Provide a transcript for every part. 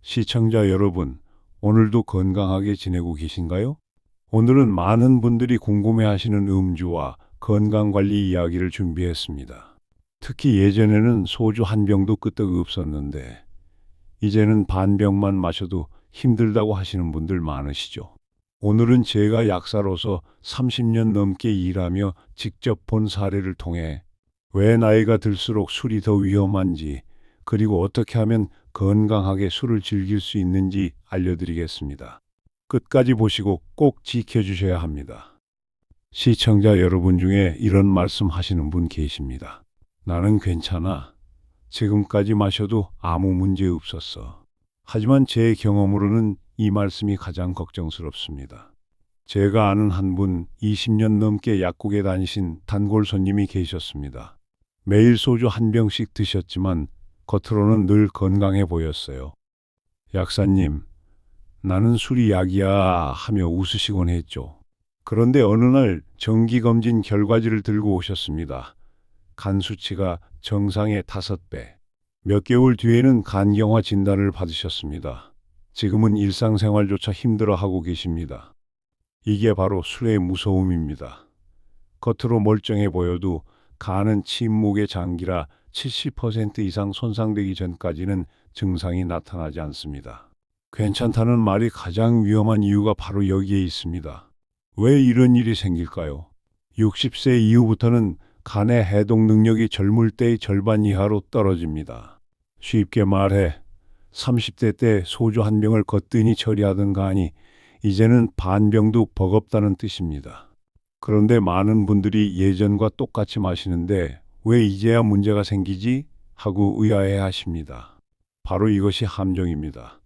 시청자 여러분, 오늘도 건강하게 지내고 계신가요? 오늘은 많은 분들이 궁금해하시는 음주와 건강관리 이야기를 준비했습니다. 특히 예전에는 소주 한 병도 끄떡 없었는데, 이제는 반 병만 마셔도 힘들다고 하시는 분들 많으시죠? 오늘은 제가 약사로서 30년 넘게 일하며 직접 본 사례를 통해 왜 나이가 들수록 술이 더 위험한지, 그리고 어떻게 하면 건강하게 술을 즐길 수 있는지 알려드리겠습니다. 끝까지 보시고 꼭 지켜주셔야 합니다. 시청자 여러분 중에 이런 말씀 하시는 분 계십니다. 나는 괜찮아. 지금까지 마셔도 아무 문제 없었어. 하지만 제 경험으로는 이 말씀이 가장 걱정스럽습니다. 제가 아는 한 분 20년 넘게 약국에 다니신 단골 손님이 계셨습니다. 매일 소주 한 병씩 드셨지만 겉으로는 늘 건강해 보였어요. 약사님, 나는 술이 약이야 하며 웃으시곤 했죠. 그런데 어느 날 정기검진 결과지를 들고 오셨습니다. 간 수치가 정상의 5배. 몇 개월 뒤에는 간경화 진단을 받으셨습니다. 지금은 일상생활조차 힘들어하고 계십니다. 이게 바로 술의 무서움입니다. 겉으로 멀쩡해 보여도 간은 침묵의 장기라 70% 이상 손상되기 전까지는 증상이 나타나지 않습니다. 괜찮다는 말이 가장 위험한 이유가 바로 여기에 있습니다. 왜 이런 일이 생길까요? 60세 이후부터는 간의 해독 능력이 젊을 때의 절반 이하로 떨어집니다. 쉽게 말해 30대 때 소주 한 병을 거뜬히 처리하던 간이 이제는 반 병도 버겁다는 뜻입니다. 그런데 많은 분들이 예전과 똑같이 마시는데 왜 이제야 문제가 생기지? 하고 의아해 하십니다. 바로 이것이 함정입니다.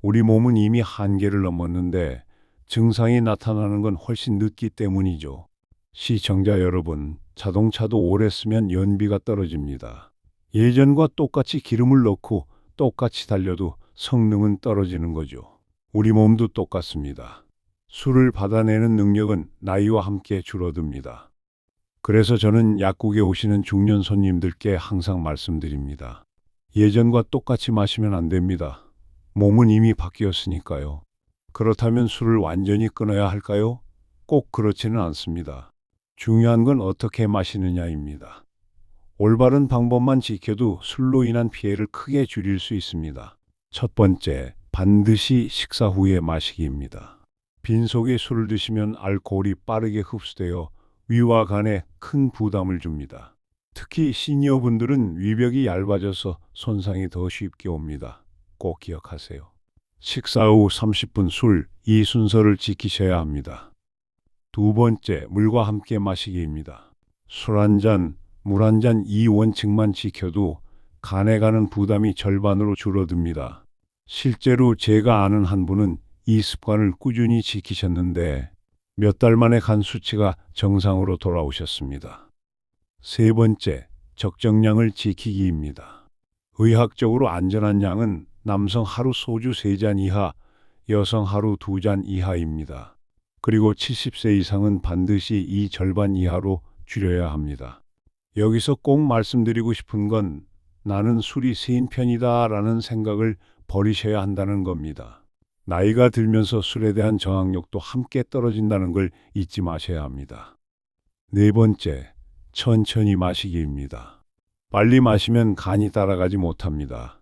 우리 몸은 이미 한계를 넘었는데 증상이 나타나는 건 훨씬 늦기 때문이죠. 시청자 여러분, 자동차도 오래 쓰면 연비가 떨어집니다. 예전과 똑같이 기름을 넣고 똑같이 달려도 성능은 떨어지는 거죠. 우리 몸도 똑같습니다. 술을 받아내는 능력은 나이와 함께 줄어듭니다. 그래서 저는 약국에 오시는 중년 손님들께 항상 말씀드립니다. 예전과 똑같이 마시면 안 됩니다. 몸은 이미 바뀌었으니까요. 그렇다면 술을 완전히 끊어야 할까요? 꼭 그렇지는 않습니다. 중요한 건 어떻게 마시느냐입니다. 올바른 방법만 지켜도 술로 인한 피해를 크게 줄일 수 있습니다. 첫 번째, 반드시 식사 후에 마시기입니다. 빈속에 술을 드시면 알코올이 빠르게 흡수되어 위와 간에 큰 부담을 줍니다. 특히 시니어분들은 위벽이 얇아져서 손상이 더 쉽게 옵니다. 꼭 기억하세요. 식사 후 30분 술, 이 순서를 지키셔야 합니다. 두 번째, 물과 함께 마시기입니다. 술 한 잔, 물 한 잔 이 원칙만 지켜도 간에 가는 부담이 절반으로 줄어듭니다. 실제로 제가 아는 한 분은 이 습관을 꾸준히 지키셨는데 몇 달 만에 간 수치가 정상으로 돌아오셨습니다. 세 번째, 적정량을 지키기입니다. 의학적으로 안전한 양은 남성 하루 소주 3잔 이하, 여성 하루 2잔 이하입니다. 그리고 70세 이상은 반드시 이 절반 이하로 줄여야 합니다. 여기서 꼭 말씀드리고 싶은 건 나는 술이 세인 편이다 라는 생각을 버리셔야 한다는 겁니다. 나이가 들면서 술에 대한 저항력도 함께 떨어진다는 걸 잊지 마셔야 합니다. 네 번째, 천천히 마시기입니다. 빨리 마시면 간이 따라가지 못합니다.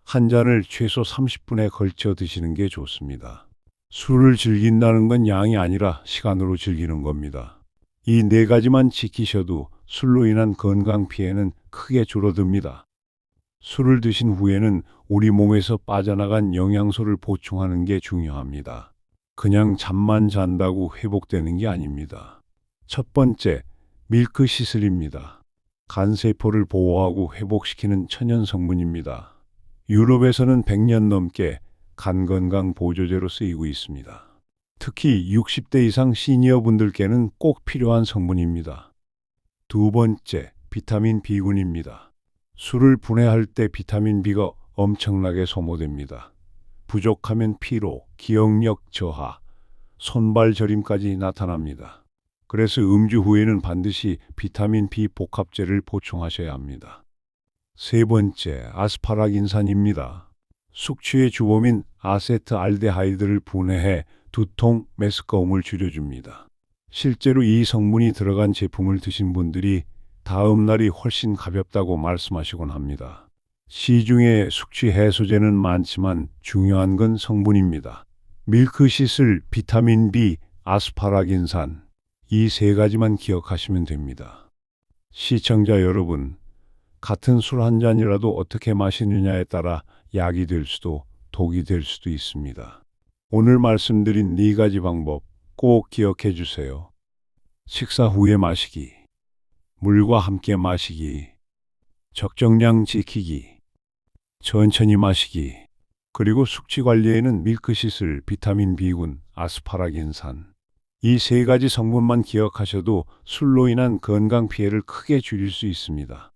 한 잔을 최소 30분에 걸쳐 드시는 게 좋습니다. 술을 즐긴다는 건 양이 아니라 시간으로 즐기는 겁니다. 이 네 가지만 지키셔도 술로 인한 건강 피해는 크게 줄어듭니다. 술을 드신 후에는 우리 몸에서 빠져나간 영양소를 보충하는 게 중요합니다. 그냥 잠만 잔다고 회복되는 게 아닙니다. 첫 번째, 밀크 시슬입니다. 간세포를 보호하고 회복시키는 천연 성분입니다. 유럽에서는 100년 넘게 간 건강 보조제로 쓰이고 있습니다. 특히 60대 이상 시니어 분들께는 꼭 필요한 성분입니다. 두 번째, 비타민 B군입니다. 술을 분해할 때 비타민 B가 엄청나게 소모됩니다. 부족하면 피로, 기억력 저하, 손발 저림까지 나타납니다. 그래서 음주 후에는 반드시 비타민 B 복합제를 보충하셔야 합니다. 세 번째, 아스파라긴산입니다. 숙취의 주범인 아세트알데하이드를 분해해 두통, 메스꺼움을 줄여줍니다. 실제로 이 성분이 들어간 제품을 드신 분들이 다음 날이 훨씬 가볍다고 말씀하시곤 합니다. 시중에 숙취 해소제는 많지만 중요한 건 성분입니다. 밀크시슬, 비타민 B, 아스파라긴산, 이 세 가지만 기억하시면 됩니다. 시청자 여러분, 같은 술 한 잔이라도 어떻게 마시느냐에 따라 약이 될 수도 독이 될 수도 있습니다. 오늘 말씀드린 네 가지 방법 꼭 기억해 주세요. 식사 후에 마시기, 물과 함께 마시기, 적정량 지키기, 천천히 마시기, 그리고 숙취 관리에는 밀크시슬, 비타민 B군, 아스파라긴산, 이 세 가지 성분만 기억하셔도 술로 인한 건강 피해를 크게 줄일 수 있습니다.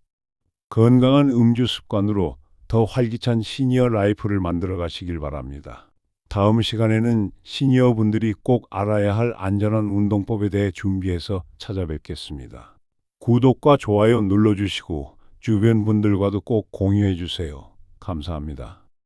건강한 음주 습관으로 더 활기찬 시니어 라이프를 만들어 가시길 바랍니다. 다음 시간에는 시니어분들이 꼭 알아야 할 안전한 운동법에 대해 준비해서 찾아뵙겠습니다. 구독과 좋아요 눌러주시고 주변 분들과도 꼭 공유해 주세요. 감사합니다.